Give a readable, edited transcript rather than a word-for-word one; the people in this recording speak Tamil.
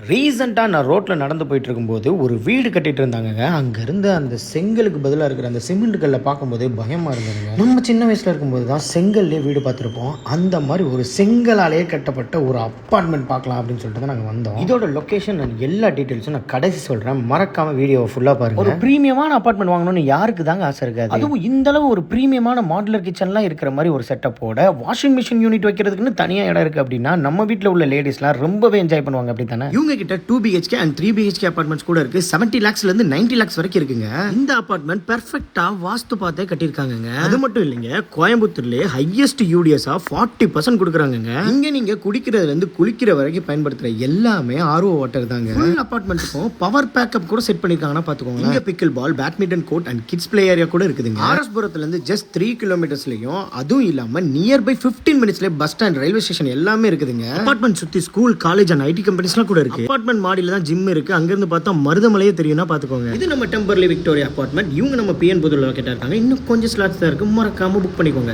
ரீசெண்டாக நான் ரோட்டில் நடந்து போயிட்டு இருக்கும்போது ஒரு வீடு கட்டிட்டு இருந்தாங்க. அங்கேருந்து அந்த செங்கலுக்கு பதிலாக இருக்கிற அந்த சிமெண்ட் கல்லை பார்க்கும்போது பயமாக இருந்ததுங்க. நம்ம சின்ன வயசில் இருக்கும்போது தான் செங்கல்லே வீடு பார்த்துருப்போம். அந்த மாதிரி ஒரு செங்கலாலேயே கட்டப்பட்ட ஒரு அப்பார்ட்மெண்ட் பார்க்கலாம் அப்படின்னு சொல்லிட்டு தான் நாங்கள் வந்தோம். இதோட லொக்கேஷன் நான் எல்லா டீட்டெயில்ஸும் நான் கடைசி சொல்கிறேன். மறக்காம வீடியோவை ஃபுல்லாக பாருங்க. ஒரு ப்ரீமியமான அப்பார்ட்மெண்ட் வாங்கணும்னு யாருக்கு தாங்க ஆசை இருக்காது? அதுவும் இந்த அளவு ஒரு ப்ரீமியமான மாடுலர் கிச்சன்லாம் இருக்கிற மாதிரி ஒரு செட்டப்போட வாஷிங் மிஷின் யூனிட் வைக்கிறதுக்குன்னு தனியாக இடம் இருக்குது அப்படின்னா நம்ம வீட்டில் உள்ள லேடிஸ்லாம் ரொம்பவே என்ஜாய் பண்ணுவாங்க. அப்படி தானே? இவங்க கிட்ட 2 BHK and 3 BHK அபார்ட்மெண்ட்ஸ் கூட இருக்கு. 70 lakhsல இருந்து 90 lakhs வரைக்கும் இருக்குங்க. இந்த அபார்ட்மெண்ட் பெர்ஃபெக்ட்டா வாஸ்து பார்த்தே கட்டியிருக்காங்க. அது மட்டும் இல்லைங்க, கோயம்புத்தூர்லயே ஹையஸ்ட் யூடிஎஸ்ஸா 40% கொடுக்குறாங்க. இங்க நீங்க குடிக்கிறதுல இருந்து குளிக்கிற வரைக்கும் பயன்படுத்துற எல்லாமே RO வாட்டர் தாங்க. ஃபுல் அபார்ட்மெண்ட்டுக்கும் பவர் பேக்கப் கூட செட் பண்ணிருக்காங்கன்னா பாத்துக்கோங்க. இங்க pickleball, badminton court and kids play area கூட இருக்குதுங்க. ஆர்எஸ்புரத்துல இருந்து ஜஸ்ட் 3 கிலோமீட்டர்ஸ்லயும், அதுவும் இல்லாம நியர்பை 15 மினிட்ஸ்ல பஸ் ஸ்டாண்ட், ரயில்வே ஸ்டேஷன் எல்லாமே இருக்குதுங்க. அபார்ட்மெண்ட் சுத்தி ஸ்கூல், காலேஜ் அண்ட் IT கம்பெனிஸ்லாம் கூட இருக்கு. அபார்ட்மெண்ட் மாடியில தான் ஜிம் இருக்கு. அங்கிருந்து பார்த்தா மருதமலையே தெரியும்னா பாத்துக்கோங்க. இது நம்ம டெம்பரரி விக்டோரியா அபார்ட்மெண்ட். இவங்க நம்ம PN புதூர்ல லொகேட் ஆயிருக்காங்க. இன்னும் கொஞ்சம் ஸ்லாட்ஸ் தான் இருக்கு. மறக்காம புக் பண்ணிக்கோங்க.